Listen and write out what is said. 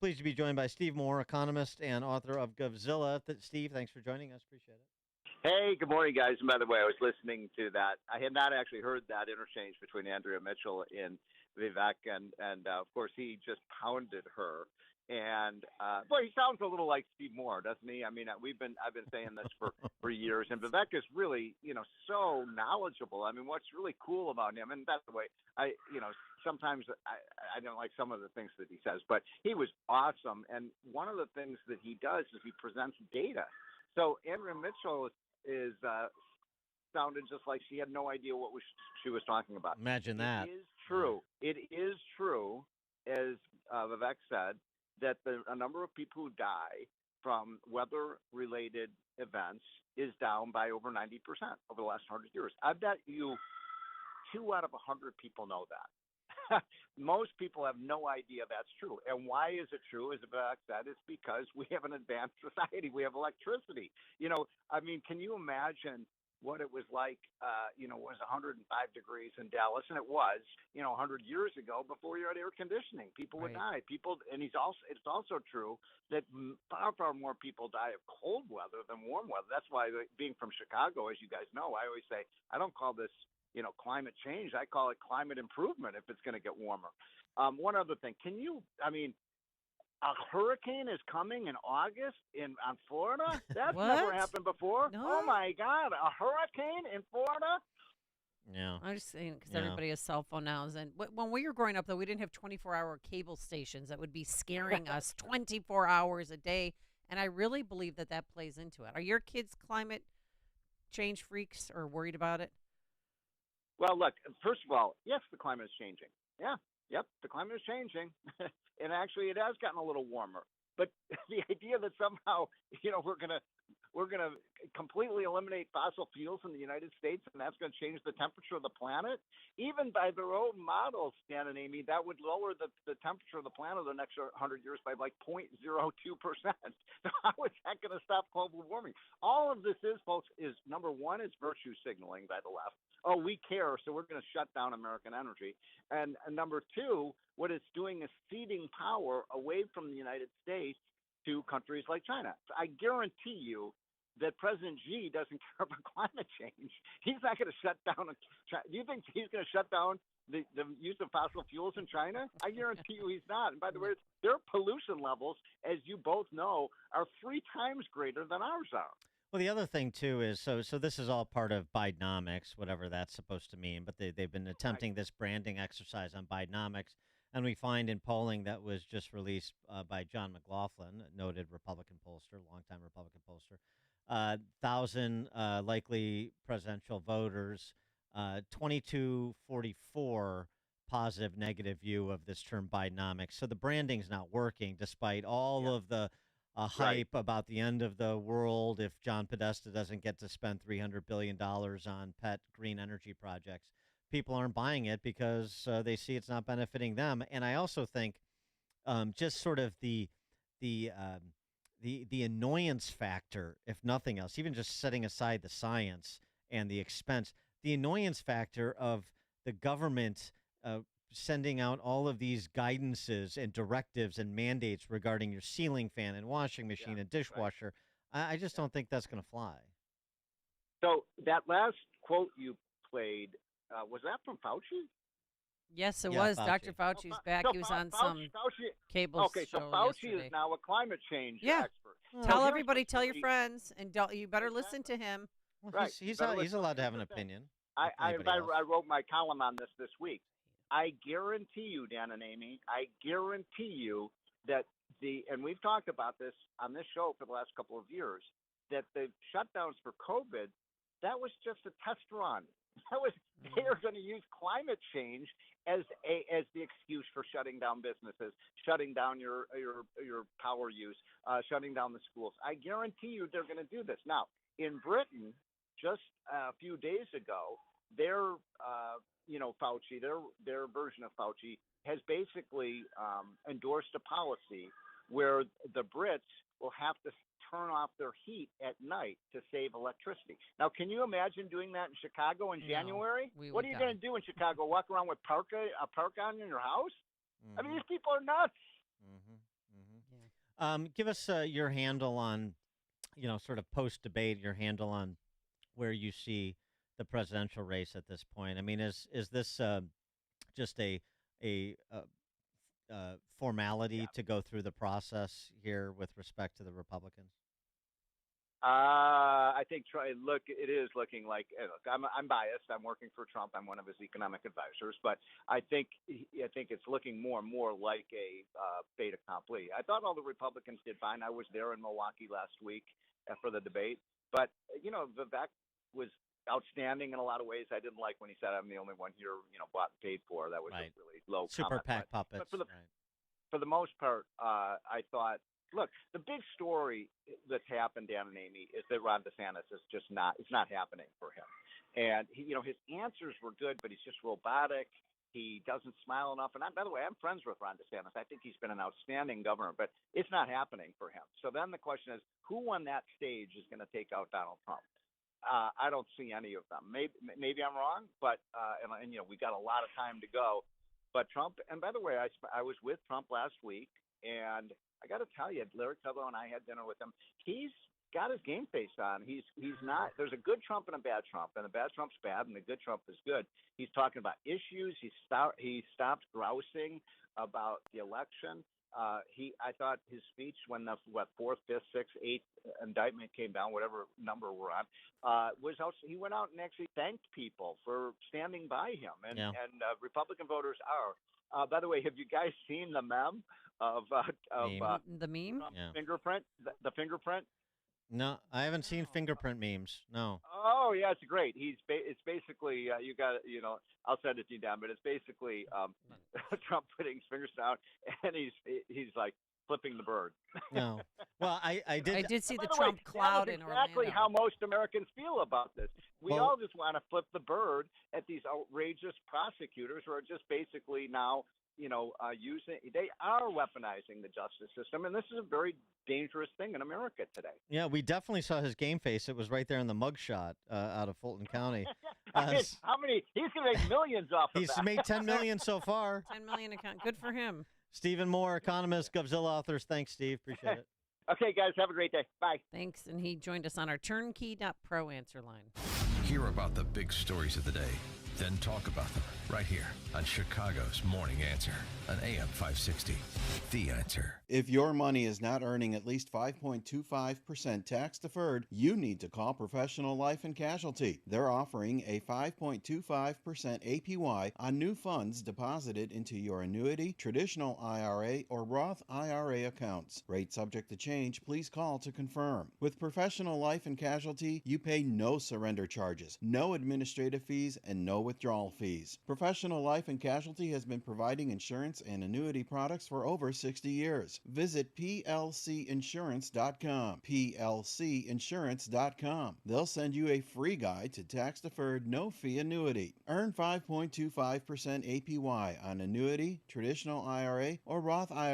Pleased to be joined by Steve Moore, economist and author of Govzilla. Steve, thanks for joining us. Appreciate it. Hey, good morning, guys. And by the way, I was listening to that. I had not actually heard that interchange between Andrea Mitchell and Vivek, and of course, he just pounded her. And boy, he sounds a little like Steve Moore, doesn't he? I mean, I've been saying this for years, and Vivek is really, so knowledgeable. I mean, what's really cool about him, and by the way, sometimes I don't like some of the things that he says, but he was awesome. And one of the things that he does is he presents data. So Andrea Mitchell is sounded just like she had no idea what she was talking about. Imagine that. It is true. It is true, as Vivek said, that a number of people who die from weather-related events is down by over 90% over the last 100 years. I bet you 2 out of 100 people know that. Most people have no idea that's true. And why is it true? As Vivek said, it's because we have an advanced society. We have electricity. Can you imagine what it was like, it was 105 degrees in Dallas, and it was, 100 years ago before you had air conditioning. People would die. It's also true that far, far more people die of cold weather than warm weather. That's why, being from Chicago, as you guys know, I always say, I don't call this, climate change. I call it climate improvement if it's going to get warmer. One other thing, a hurricane is coming in August on Florida? That's never happened before. No? Oh, my God. A hurricane in Florida? Yeah. I'm just saying because everybody has cell phone now. And when we were growing up, though, we didn't have 24-hour cable stations that would be scaring us 24 hours a day. And I really believe that plays into it. Are your kids climate change freaks or worried about it? Well, look, first of all, yes, the climate is changing. Yeah. Yep, the climate is changing, and actually, it has gotten a little warmer. But the idea that somehow, we're gonna completely eliminate fossil fuels in the United States, and that's going to change the temperature of the planet, even by their own models, Dan and Amy, that would lower the temperature of the planet the next 100 years by like 0.02%. So how is that going to stop global warming? All of this folks, is number one, is virtue signaling by the left. Oh, we care, so we're going to shut down American energy. And number two, what it's doing is ceding power away from the United States to countries like China. So I guarantee you that President Xi doesn't care about climate change. He's not going to shut down. Do you think he's going to shut down the use of fossil fuels in China? I guarantee you he's not. And by the way, their pollution levels, as you both know, are 3 times greater than ours are. Well, the other thing, too, is so this is all part of Bidenomics, whatever that's supposed to mean. But they've been attempting this branding exercise on Bidenomics. And we find in polling that was just released by John McLaughlin, noted Republican pollster, longtime Republican pollster, 1,000 likely presidential voters, 2244 positive, negative view of this term Bidenomics. So the branding's not working despite all of the hype about the end of the world if John Podesta doesn't get to spend $300 billion on pet green energy projects. People aren't buying it because they see it's not benefiting them. And I also think just sort of the annoyance factor, if nothing else, even just setting aside the science and the expense, the annoyance factor of the government sending out all of these guidances and directives and mandates regarding your ceiling fan and washing machine and dishwasher. I just don't think that's going to fly. So that last quote you played, was that from Fauci? Yes, it was. Fauci. Dr. Fauci's back. He was on some cable okay, show so Fauci yesterday. is now a climate change Yeah. expert. Tell everybody, tell your friends, and you better listen to him. Well, Right. he's allowed to have an opinion. I wrote my column on this week. I guarantee you, Dan and Amy, I guarantee you that and we've talked about this on this show for the last couple of years, that the shutdowns for COVID, that was just a test run. They are going to use climate change as the excuse for shutting down businesses, shutting down your power use, shutting down the schools. I guarantee you they're going to do this. Now, in Britain, just a few days ago, their Fauci, their version of Fauci has basically endorsed a policy where the Brits will have to turn off their heat at night to save electricity. Now, can you imagine doing that in Chicago in January? What are you going to do in Chicago? Walk around with a parka on in your house? Mm-hmm. I mean, these people are nuts. Mm-hmm. Mm-hmm. Give us your handle on, sort of post debate, your handle on where you see the presidential race at this point. I mean, is this just a formality to go through the process here with respect to the Republicans? I think look, it is looking like. Look, I'm biased. I'm working for Trump. I'm one of his economic advisors, but I think it's looking more and more like a fait accompli. I thought all the Republicans did fine. I was there in Milwaukee last week for the debate, but Vivek was outstanding in a lot of ways. I didn't like when he said, "I'm the only one here, bought and paid for." That was Right. a really low Super comment. PAC puppets. But Right. for the most part, I thought, look, the big story that's happened, Dan and Amy, is that Ron DeSantis is just not. It's not happening for him. And his answers were good, but he's just robotic. He doesn't smile enough. And by the way, I'm friends with Ron DeSantis. I think he's been an outstanding governor, but it's not happening for him. So then the question is, who on that stage is going to take out Donald Trump? I don't see any of them. Maybe I'm wrong, but and we got a lot of time to go. But Trump, and by the way, I was with Trump last week, and I got to tell you, Larry Kudlow and I had dinner with him. He's got his game face on. He's not. There's a good Trump and a bad Trump, and the bad Trump's bad, and the good Trump is good. He's talking about issues. He stopped grousing about the election. I thought his speech when the fourth, fifth, sixth, eighth indictment came down, whatever number we're on, was out. He went out and actually thanked people for standing by him, and Yeah. Republican voters are. By the way, have you guys seen the meme of Meme. The meme? Trump's Yeah. fingerprint? The fingerprint. No, I haven't seen fingerprint memes. No. Oh yeah, it's great. It's basically you got I'll send it to you, Dan, but it's basically Trump putting his fingers down and he's like flipping the bird. No. Well, I did. I did see By the way, Trump cloud that in is exactly Orlando. how most Americans feel about this. We Well- all just want to flip the bird at these outrageous prosecutors who are just basically now they are weaponizing the justice system, and this is a very dangerous thing in America today. Yeah, we definitely saw his game face. It was right there in the mugshot out of Fulton County. I mean, how many? He's gonna make millions off of He's that. made 10 million so far. 10 million account. Good for him. Stephen Moore, Economist, Govzilla authors. Thanks, Steve. Appreciate it. Okay, guys, have a great day. Bye. Thanks. And he joined us on our turnkey.pro answer line. Hear about the big stories of the day, then talk about them right here on Chicago's Morning Answer on AM 560. The Answer. If your money is not earning at least 5.25% tax deferred, you need to call Professional Life and Casualty. They're offering a 5.25% APY on new funds deposited into your annuity, traditional IRA, or Roth IRA accounts. Rate subject to change. Please call to confirm. With Professional Life and Casualty, you pay no surrender charges, no administrative fees, and no withdrawal fees. Professional Life and Casualty has been providing insurance and annuity products for over 60 years. Visit plcinsurance.com. plcinsurance.com. They'll send you a free guide to tax-deferred, no-fee annuity. Earn 5.25% APY on annuity, traditional IRA, or Roth IRA